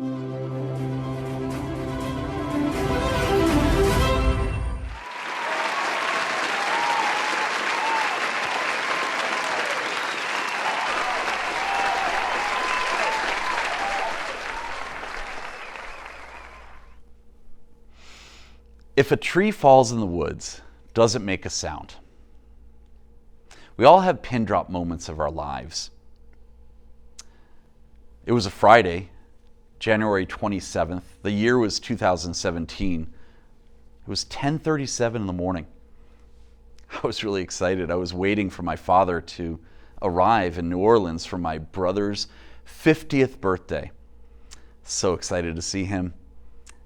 If a tree falls in the woods, does it make a sound? We all have pin drop moments of our lives. It was a Friday, January 27th. The year was 2017. It was 10:37 in the morning. I was really excited. I was waiting for my father to arrive in New Orleans for my brother's 50th birthday. So excited to see him.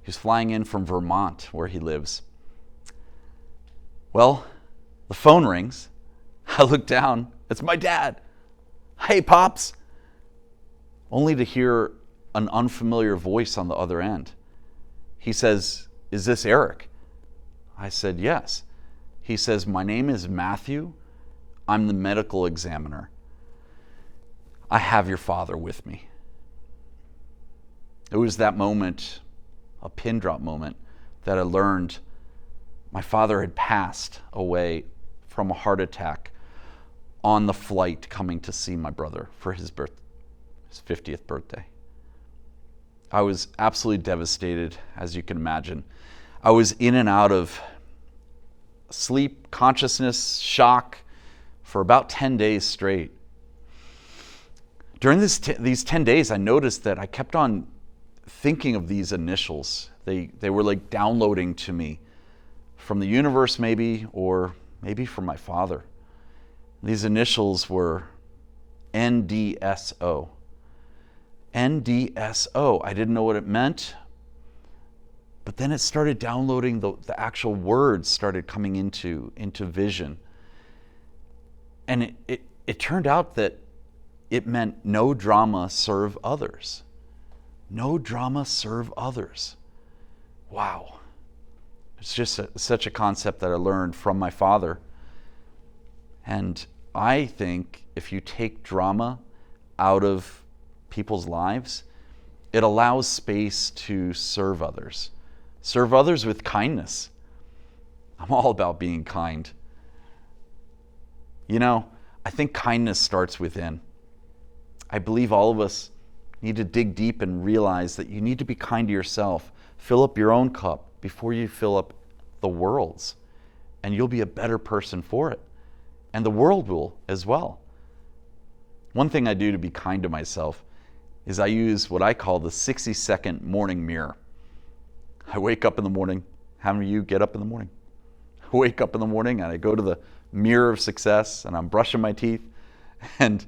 He's flying in from Vermont, where he lives. Well, the phone rings. I look down. It's my dad. Hey, Pops. Only to hear an unfamiliar voice on the other end. He says, "Is this Erik?" I said, "Yes." He says, "My name is Matthew. I'm the medical examiner. I have your father with me." It was that moment, a pin drop moment, that I learned my father had passed away from a heart attack on the flight coming to see my brother for his 50th birthday. I was absolutely devastated, as you can imagine. I was in and out of sleep, consciousness, shock for about 10 days straight. During these 10 days, I noticed that I kept on thinking of these initials. They were like downloading to me from the universe maybe, or maybe from my father. These initials were NDSO. NDSO. I didn't know what it meant, but then it started downloading, the actual words started coming into vision. And it turned out that it meant no drama, serve others. No drama, serve others. Wow. It's just such a concept that I learned from my father. And I think if you take drama out of people's lives, it allows space to serve others. Serve others with kindness. I'm all about being kind. You know, I think kindness starts within. I believe all of us need to dig deep and realize that you need to be kind to yourself. Fill up your own cup before you fill up the world's, and you'll be a better person for it. And the world will as well. One thing I do to be kind to myself is I use what I call the 60-second morning mirror. I wake up in the morning. How many of you get up in the morning? I wake up in the morning and I go to the mirror of success and I'm brushing my teeth and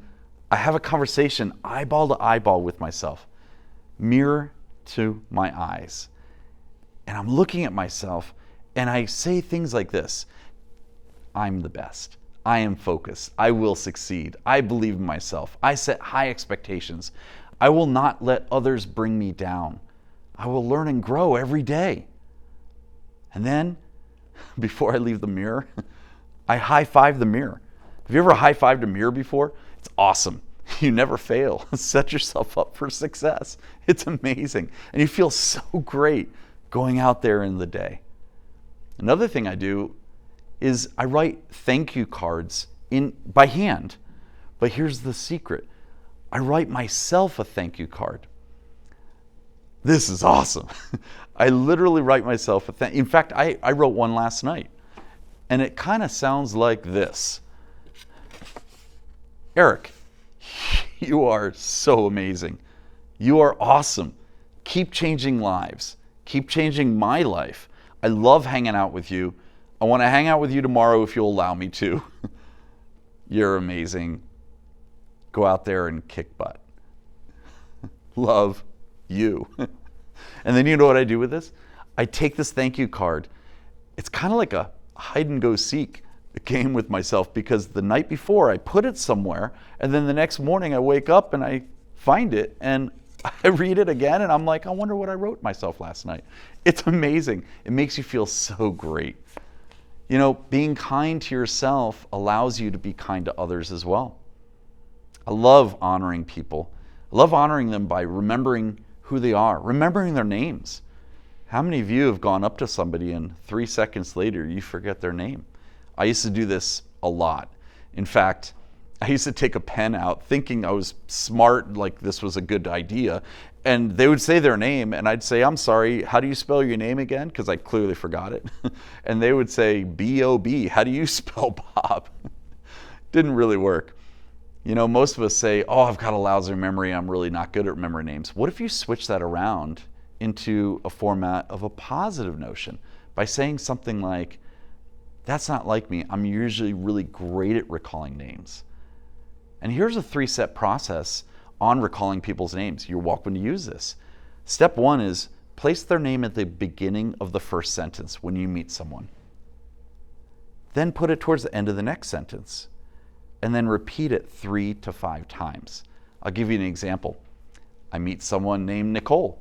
I have a conversation eyeball to eyeball with myself, mirror to my eyes. And I'm looking at myself and I say things like this: I'm the best. I am focused. I will succeed. I believe in myself. I set high expectations. I will not let others bring me down. I will learn and grow every day. And then, before I leave the mirror, I high-five the mirror. Have you ever high-fived a mirror before? It's awesome. You never fail. Set yourself up for success. It's amazing. And you feel so great going out there in the day. Another thing I do is I write thank you cards by hand. But here's the secret. I write myself a thank you card. This is awesome. I literally write myself a thank you. In fact, I wrote one last night. And it kind of sounds like this. Erik, you are so amazing. You are awesome. Keep changing lives. Keep changing my life. I love hanging out with you. I want to hang out with you tomorrow if you'll allow me to. You're amazing. Go out there and kick butt. Love you. And then you know what I do with this? I take this thank you card. It's kind of like a hide and go seek game with myself, because the night before I put it somewhere and then the next morning I wake up and I find it and I read it again and I'm like, I wonder what I wrote myself last night. It's amazing. It makes you feel so great. You know, being kind to yourself allows you to be kind to others as well. I love honoring people. I love honoring them by remembering who they are, remembering their names. How many of you have gone up to somebody and 3 seconds later you forget their name? I used to do this a lot. In fact, I used to take a pen out thinking I was smart, like this was a good idea, and they would say their name and I'd say, I'm sorry, how do you spell your name again? Because I clearly forgot it. And they would say, B-O-B, how do you spell Bob? Didn't really work. You know, most of us say, oh, I've got a lousy memory, I'm really not good at remembering names. What if you switch that around into a format of a positive notion by saying something like, that's not like me, I'm usually really great at recalling names. And here's a 3-step process on recalling people's names. You're welcome to use this. Step 1 is place their name at the beginning of the first sentence when you meet someone. Then put it towards the end of the next sentence. And then repeat it 3 to 5 times. I'll give you an example. I meet someone named Nicole.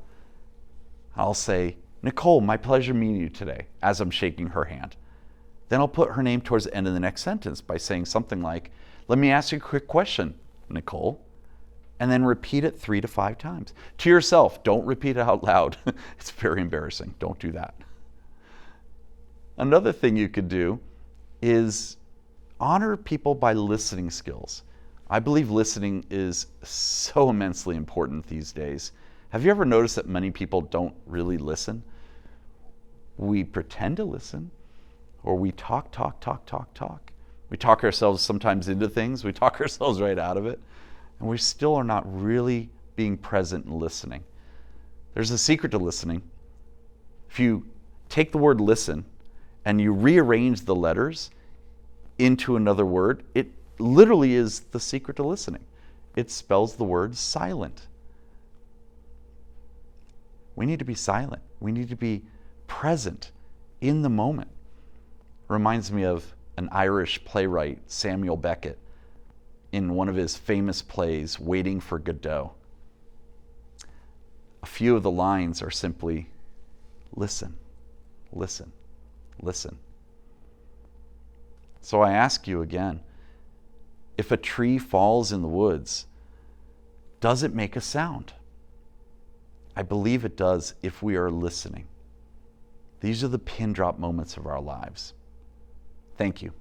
I'll say, Nicole, my pleasure meeting you today, as I'm shaking her hand. Then I'll put her name towards the end of the next sentence by saying something like, let me ask you a quick question, Nicole. And then repeat it 3 to 5 times. To yourself, don't repeat it out loud. It's very embarrassing. Don't do that. Another thing you could do is honor people by listening skills. I believe listening is so immensely important these days. Have you ever noticed that many people don't really listen? We pretend to listen, or we talk. We talk ourselves sometimes into things. We talk ourselves right out of it. And we still are not really being present and listening. There's a secret to listening. If you take the word listen and you rearrange the letters into another word, it literally is the secret to listening. It spells the word silent. We need to be silent. We need to be present in the moment. Reminds me of an Irish playwright, Samuel Beckett, in one of his famous plays, Waiting for Godot. A few of the lines are simply, listen, listen, listen. So I ask you again, if a tree falls in the woods, does it make a sound? I believe it does if we are listening. These are the pin drop moments of our lives. Thank you.